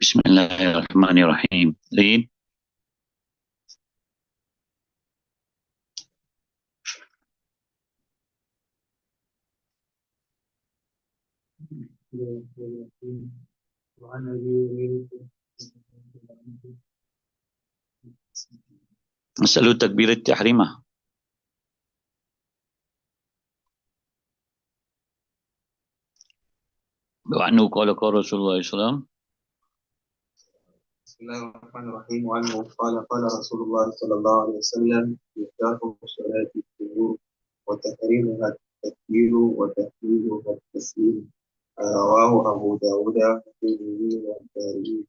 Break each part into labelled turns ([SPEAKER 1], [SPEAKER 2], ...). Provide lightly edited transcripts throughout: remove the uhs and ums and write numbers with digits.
[SPEAKER 1] Bismillahirrahmanirrahim. Read. مسألة تكبير التحريمة. وعنه قال رسول الله صلى الله عليه وسلم.
[SPEAKER 2] بسم الله الرحمن الرحيم. وعنه قال رسول الله صلى الله عليه وسلم: مفتاح الصلاة الطهور وتحريمها التكبير وتحليلها التسليم. رواه أبو داود والترمذي والدارمي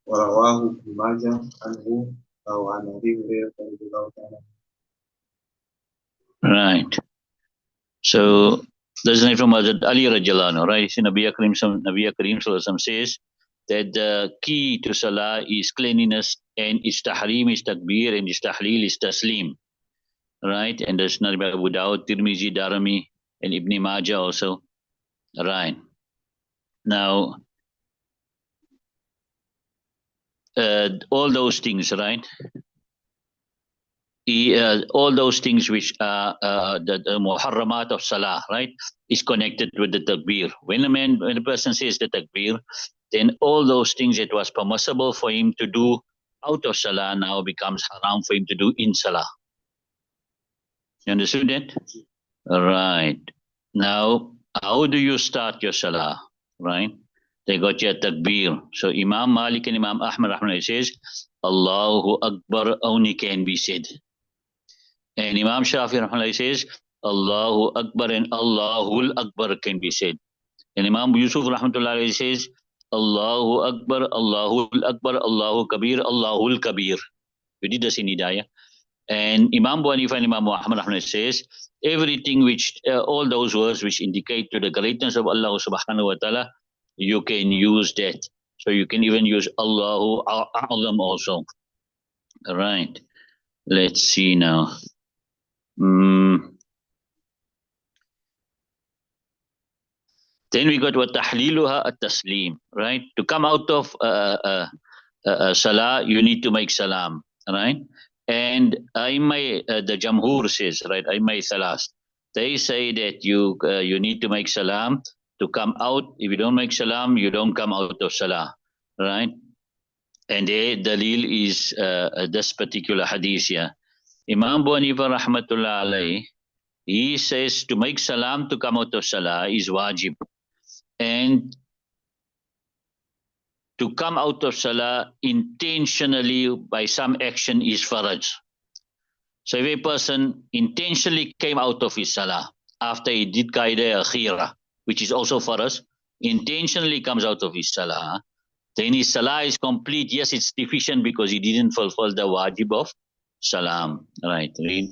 [SPEAKER 2] ورواه ابن ماجه عنه أو عن أبي هريرة رضي الله تعالى.
[SPEAKER 1] Right. So there's an from Hazrat Ali radiallahu anhu, right? Nabi Karim sallallahu alaihi wasallam says that the key to salah is cleanliness, and its tahrim is takbir, and its tahleel is taslim, right? And there's Nabi Abu Dawud, Tirmizi, Darimi, and Ibn Majah also, right? Now, all those things, right? All those things which are the muharramat of salah, right, is connected with the takbir. When a person says the takbir, then all those things that was permissible for him to do out of salah now becomes haram for him to do in salah. You understood that? Right. Now, how do you start your salah? Right? They got your takbir. So Imam Malik and Imam Ahmad Rahman says, Allahu Akbar only can be said. And Imam Shafi Rahman says, Allahu Akbar and Allahul Akbar can be said. And Imam Yusuf Rahmatullah says, Allahu Akbar, Allahul Akbar, Allahu Kabir, Allahul Kabir. You did this in Hidayah. And Imam Abu Hanifa and Imam Muhammad Rahman says, everything which, all those words which indicate to the greatness of Allah subhanahu wa ta'ala, you can use that. So you can even use Allahu A'lam also. All right. Let's see now. Then we got what tahliluha at-taslim, right? To come out of salah, you need to make salam, right? And the Jamhur says, right? Thalas. They say that you need to make salam to come out. If you don't make salam, you don't come out of salah, right? And the dalil is this particular hadith here. Imam Abu Hanifa rahmatullah alayhi, he says to make salam to come out of salah is wajib. And to come out of salah intentionally by some action is faraj. So if a person intentionally came out of his salah after he did qaida akhira, which is also faraj, intentionally comes out of his salah, then his salah is complete. Yes, it's deficient because he didn't fulfill the wajib of salam. Right, read.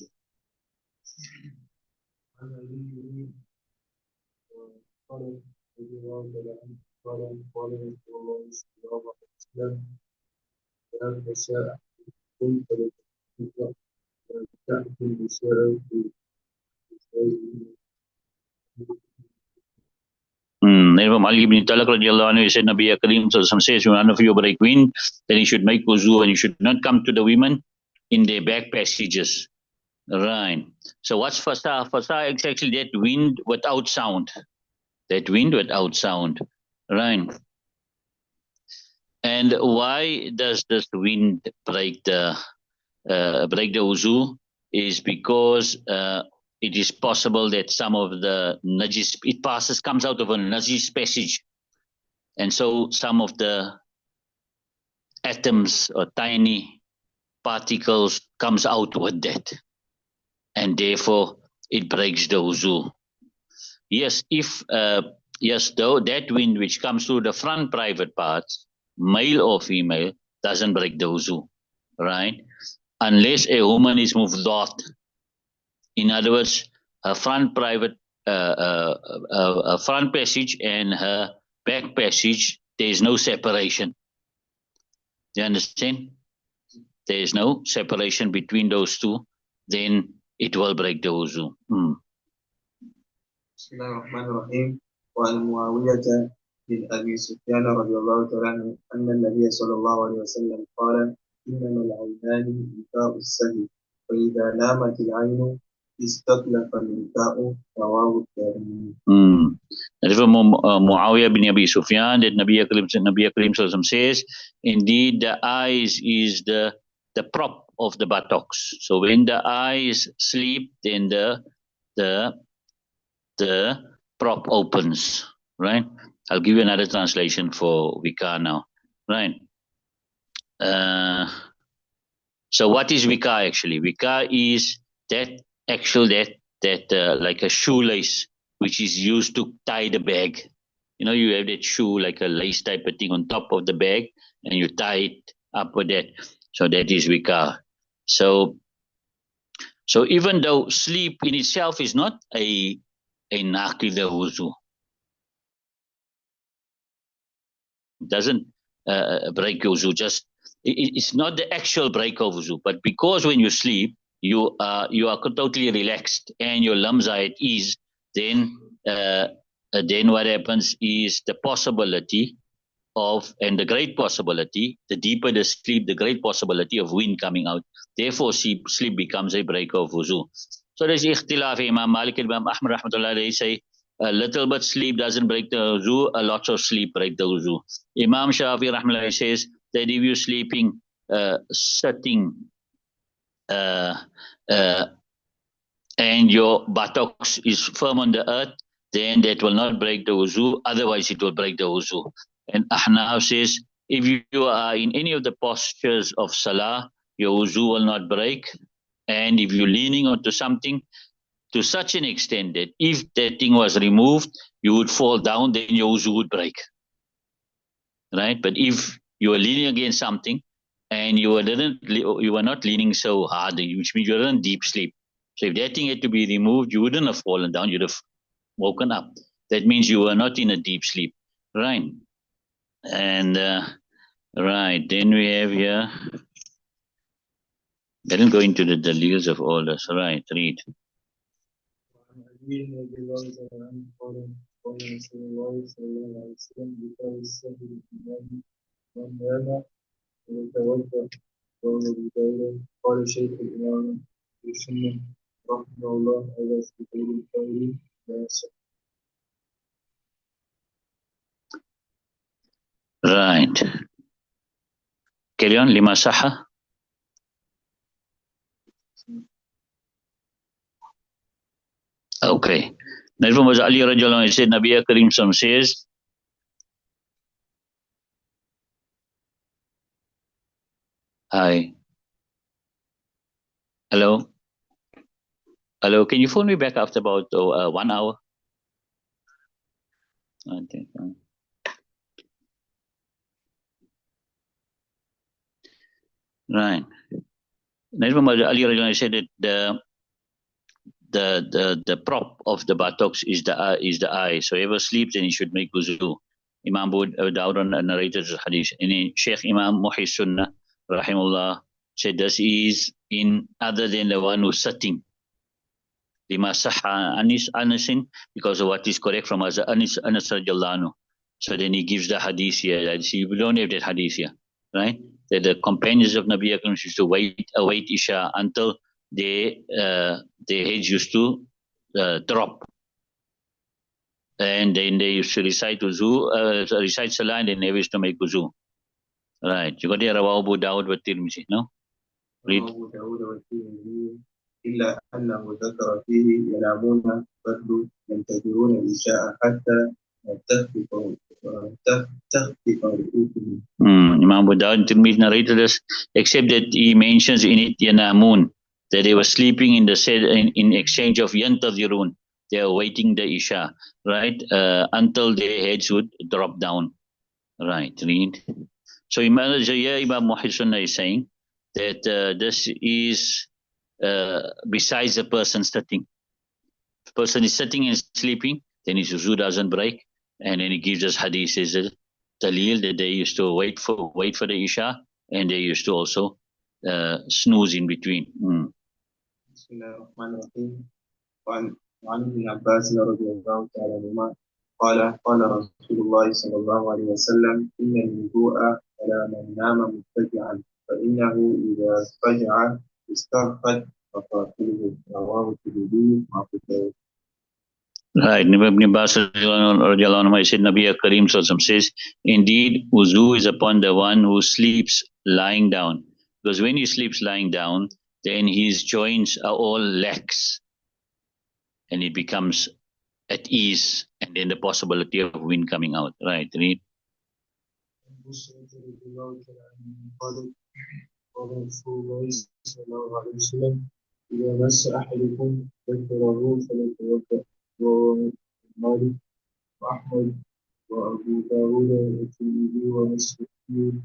[SPEAKER 1] Imam Ali ibn Talaq radiallahu anhu said, Nabi Karim says, when none of you break wind, then you should make wuzu and you should not come to the women in their back passages. Right. So what's fasa? Fasa is actually that wind without sound. That wind without sound. Right. And why does this wind break the wuzu? Is because it is possible that some of the najis, comes out of a najis passage. And so some of the atoms or tiny particles comes out with that. And therefore it breaks the wuzu. Yes, though that wind which comes through the front private parts, male or female, doesn't break the wuzu, right? Unless a woman is mufdat. In other words, her front private front passage and her back passage, there is no separation. Do you understand? There is no separation between those two. Then it will break the wuzu.
[SPEAKER 2] Bismillahirrahmanirrahim. وعن معاوية بن أبي سفيان رضي الله تعالى عنه أن النبي صلى الله عليه وسلم قال إنما العينان وكاء السهل فإذا نامت العين استطلق الوكاء رواه الدارمي.
[SPEAKER 1] That is from Muawiyah bin Abi Sufyan that Nabi Karim Sallallahu Alaihi Wasallam says, indeed the eyes is the prop of the buttocks. So when the eyes sleep, then the prop opens, right? I'll give you another translation for Vika now, right? So what is Vika actually? Vika is that like a shoelace which is used to tie the bag. You know, you have that shoe like a lace type of thing on top of the bag, and you tie it up with that. So that is Vika. So even though sleep in itself is not a naqid wuzu, doesn't break your wuzu. Just it's not the actual break of wuzu, but because when you sleep, you are totally relaxed and your limbs are at ease. Then what happens is the possibility of, and the great possibility, the deeper the sleep, the great possibility of wind coming out. Therefore, sleep becomes a break of wuzu. So there's ikhtilaf. Imam Malik and Imam Ahmad rahmatullah, they say a little bit sleep doesn't break the wuzu, a lot of sleep break the wuzu. Imam Shafi rahmatullah says that if you're sleeping, sitting, and your buttocks is firm on the earth, then that will not break the wuzu, otherwise it will break the wuzu. And Ahnaf says, if you are in any of the postures of salah, your wuzu will not break. And if you're leaning onto something to such an extent that if that thing was removed, you would fall down, then your wuzu would break. Right? But if you are leaning against something and you were not leaning so hard, which means you were in deep sleep. So if that thing had to be removed, you wouldn't have fallen down, you'd have woken up. That means you were not in a deep sleep. Right. And right, then we have here, I didn't go into the details of all this. Right, read.
[SPEAKER 2] قال شيخ الإمام السنة رحمه الله على سبيل القول
[SPEAKER 1] Right. Carry on. Lima saha. Okay. Now from Ali radiallahu anhu said, Nabi Karim says, hi. Hello. Hello. Can you phone me back after about 1 hour? Okay. Right. Now from Ali radiallahu anhu said that the prop of the buttocks is the eye. So whoever sleeps, then he should make wuzu. Imam Dawud narrated the hadith. And Sheikh Imam Muhi Sunnah, rahimullah, said this is in other than the one who's sitting. Lima sahha Anasin, because of what is correct from Anas radiallahu anhu. So then he gives the hadith here. That see, we don't have that hadith here, right? That the companions of Nabi Akram used to await Isha until their heads used to drop, and then they used to recite recite salah, and then they used to make wuzu. Right? You got there Rawahu Abu Dawud wa Tirmidhi, no? Read.
[SPEAKER 2] إلا أنه ذكر فيه ينامون فضل ينتظرون العشاء حتى تخفق رؤوسهم.
[SPEAKER 1] Imam Abu Dawud and Tirmidhi narrated this, except that he mentions in it Yanamun, that they were sleeping in exchange of Yantazirun. They are waiting the Isha, right? Until their heads would drop down. Right, read. So Imam Muhammad Sunnah is saying that this is besides the person sitting. If the person is sitting and sleeping, then his wuzu doesn't break. And then he gives us hadith, says that Talil, that they used to wait for the Isha, and they used to also snooze in between.
[SPEAKER 2] بسم الله الرحمن الرحيم وعن ابن عباس رضي الله تعالى عنهما قال رسول الله صلى الله عليه وسلم إن الوضوء على من نام مضطجعا فإنه إذا اضطجع استرخت مفاصله رواه الترمذي وأبو داود.
[SPEAKER 1] Right. Ibn Abbas radiallahu anhu said, Nabi Kareem Sallallahu Alaihi Wasallam says, indeed, wuzu is upon the one who sleeps lying down. Because when he sleeps lying down, then his joints are all lax and it becomes at ease, and then the possibility of wind coming out. Right. Read.
[SPEAKER 2] قال رسول الله صلى الله عليه وسلم إذا مس أحدكم ذكره فليتوضأ ومالك وأحمد وأبو داود والترمذي ومسلم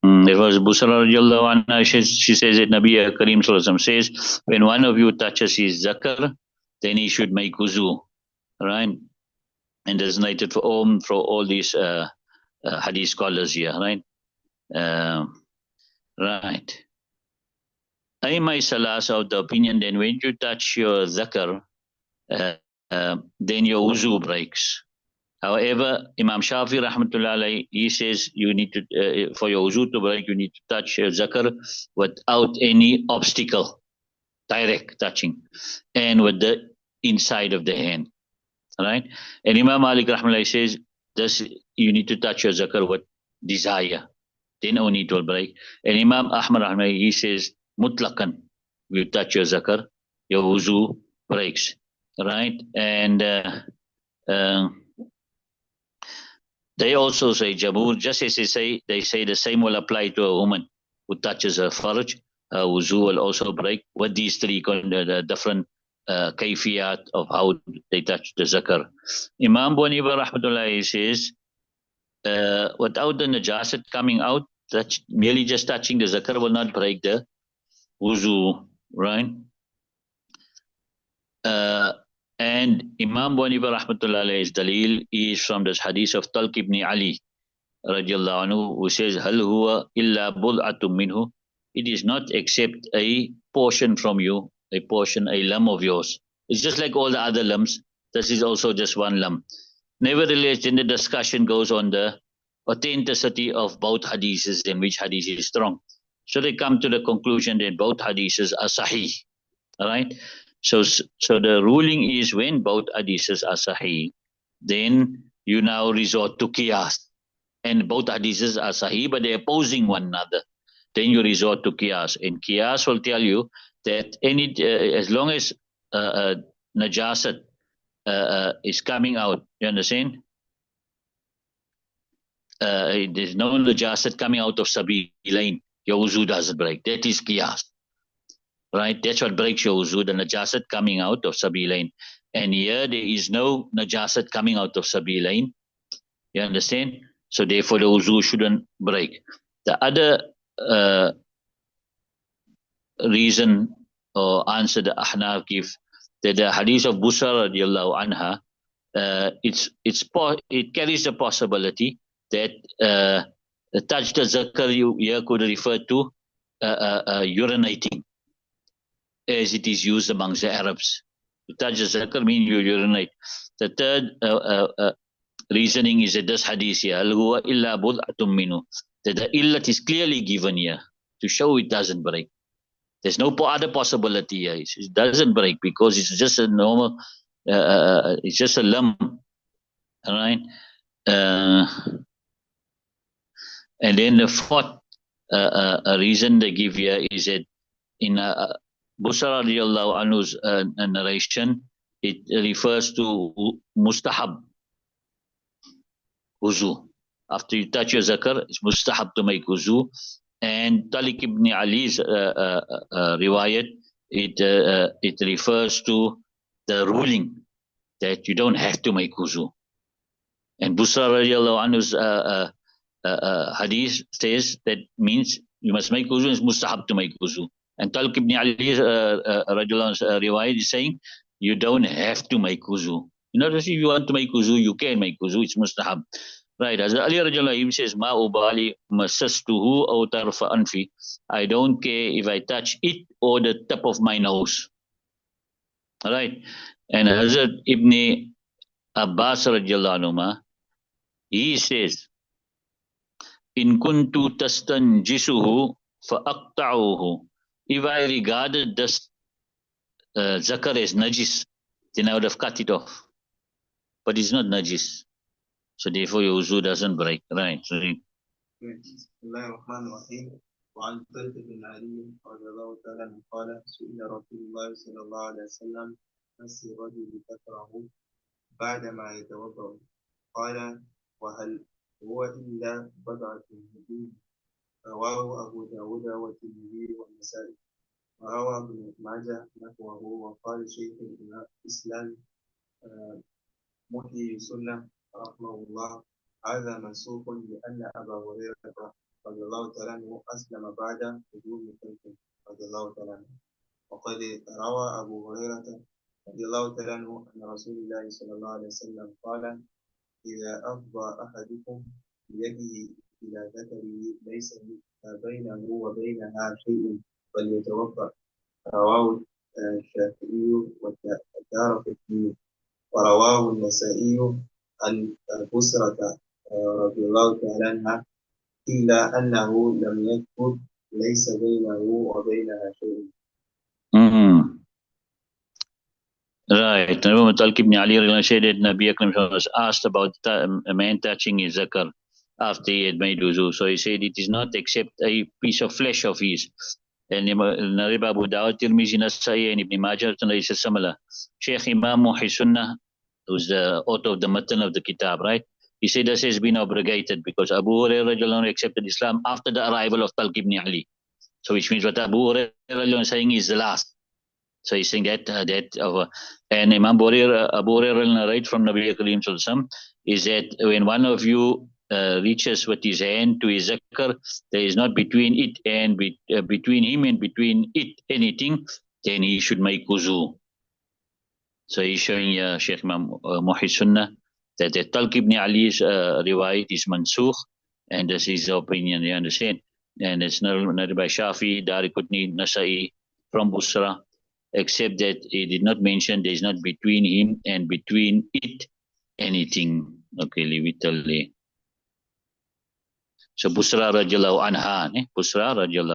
[SPEAKER 1] It was Busra radiallahu anha, she says that Nabi Kareem Sallallahu Alaihi Wasallam says, when one of you touches his zakar, then he should make wuzu. Right? And designated for all these hadith scholars here, right? Right. I myself of the opinion then when you touch your zakar, then your wuzu breaks. However, Imam Shafi rahmatullah alayhi, he says you need to for your wuzu to break, you need to touch your zakar without any obstacle, direct touching, and with the inside of the hand. Right? And Imam Malik rahmatullah says this you need to touch your zakar with desire, then only it will break. And Imam Ahmad rahmatullah, he says mutlaqan, you touch your zakar, your wuzu breaks. Right? And they also say Jabur, just as they say the same will apply to a woman who touches her farj, her wuzu will also break with these three the different kayfiyat of how they touch the zakar. Imam Boniba rahmatullah says, without the najasat coming out, that merely just touching the zakar will not break the wuzu, right? And Imam Boniba rahmatullah's dalil is from this hadith of Talq ibn Ali radiallahu anhu, who says, Hal huwa illa bul'atum minhu. It is not except a portion from you, a portion, a lump of yours. It's just like all the other lumps. This is also just one lump. Nevertheless, then the discussion goes on the authenticity of both hadiths and which hadith is strong. So they come to the conclusion that both hadiths are sahih. All right. So the ruling is when both hadiths are sahih, then you now resort to qiyas. And both hadiths are sahih, but they're opposing one another. Then you resort to qiyas. And qiyas will tell you that as long as najasat is coming out, you understand? There's no najasat coming out of sabilain, your wuzu doesn't break. That is qiyas. Right? That's what breaks your wuzu, the najasat coming out of sabilain. And here there is no najasat coming out of sabilain. You understand? So therefore the wuzu shouldn't break. The other reason or answer the Ahnaf give that the hadith of Busra radiallahu anha, it carries the possibility that the touch the zakar here could refer to urinating, as it is used amongst the Arabs. To touch the zakar means you urinate. The third reasoning is that this hadith here, Al huwa illa bud'atum minhu, that the illat is clearly given here to show it doesn't break. There's no other possibility here. It doesn't break because it's just a normal, it's just a lump. All right. And then the fourth reason they give here is that in Busra radiallahu anhu's narration, it refers to mustahab wuzu. After you touch your zakar, it's mustahab to make wuzu. And Talik ibn Ali's riwayat, it refers to the ruling that you don't have to make wuzu. And Busra radiallahu anhu's hadith says that means you must make wuzu, it's mustahab to make wuzu. And Talik ibn Ali's radiallahu anhu's riwayat is saying you don't have to make wuzu. You know, if you want to make wuzu, you can make wuzu, it's mustahab. Right, as Ali radiallahu anhu says, Ma ubali masastuhu aw tarfa anfi. I don't care if I touch it or the tip of my nose. All right. And Hazrat Ibn Abbas radiallahu anhu, he says, in kuntu tastanjisuhu fa'aqta'uhu. If I regarded this zakar as najis, then I would have cut it off. But it's not najis. So therefore your wuzu doesn't break. Right. So
[SPEAKER 2] بسم الله الرحمن الرحيم. وعن طلق بن علي رضي الله تعالى عنه قال سئل رسول الله صلى الله عليه وسلم مس الرجل ذكره بعدما يتوضأ قال وهل هو إلا بضعة من رواه أبو داود والترمذي والنسائي وروى ابن ماجه نحوه وقال شيخ الإسلام محيي السنة رحمه الله هذا منسوخ لأن أبا هريرة رضي الله تعالى عنه أسلم بعد قدوم خلفه رضي الله تعالى عنه وقد روى أبو هريرة رضي الله تعالى عنه أن رسول الله صلى الله عليه وسلم قال إذا أفضى أحدكم بيده إلى ذكره ليس بينه وبينها شيء فليتوضأ رواه الشافعي والدارقطني ورواه النسائي عن بسرة رضي الله تعالى عنها إلا أنه لم يذكر ليس بينه وبينها شيء.
[SPEAKER 1] Right. Remember Talq ibn Ali said that Nabi Akram was asked about a man touching his zakar after he had made wuzu. So he said it is not except a piece of flesh of his. And Narib Abu Dawud, Tirmizi, Nasai, and Ibn Majah is similar. Sheikh Imam Muhi Sunnah, who's the author of the Matan of the Kitab, right? He said this has been abrogated because Abu Hurairah accepted Islam after the arrival of Talq ibn Ali. So which means what Abu Hurairah is saying is the last. So he's saying that and Imam Abu Hurairah narrate from Nabi Karim Sallallahu is that when one of you reaches with his hand to his zakar, there is not between it and between him and between it anything, then he should make wuzu. So he's showing Sheikh Imam Muhi Sunnah that the Talq ibn Ali's riwayat is mansukh, and this is the opinion, you understand? And it's narrated by Shafi, Daraqutni, Nasai from Busra, except that he did not mention there is not between him and between it anything. Okay, leave it till there. So Busra radiallahu anha, Busra radiallahu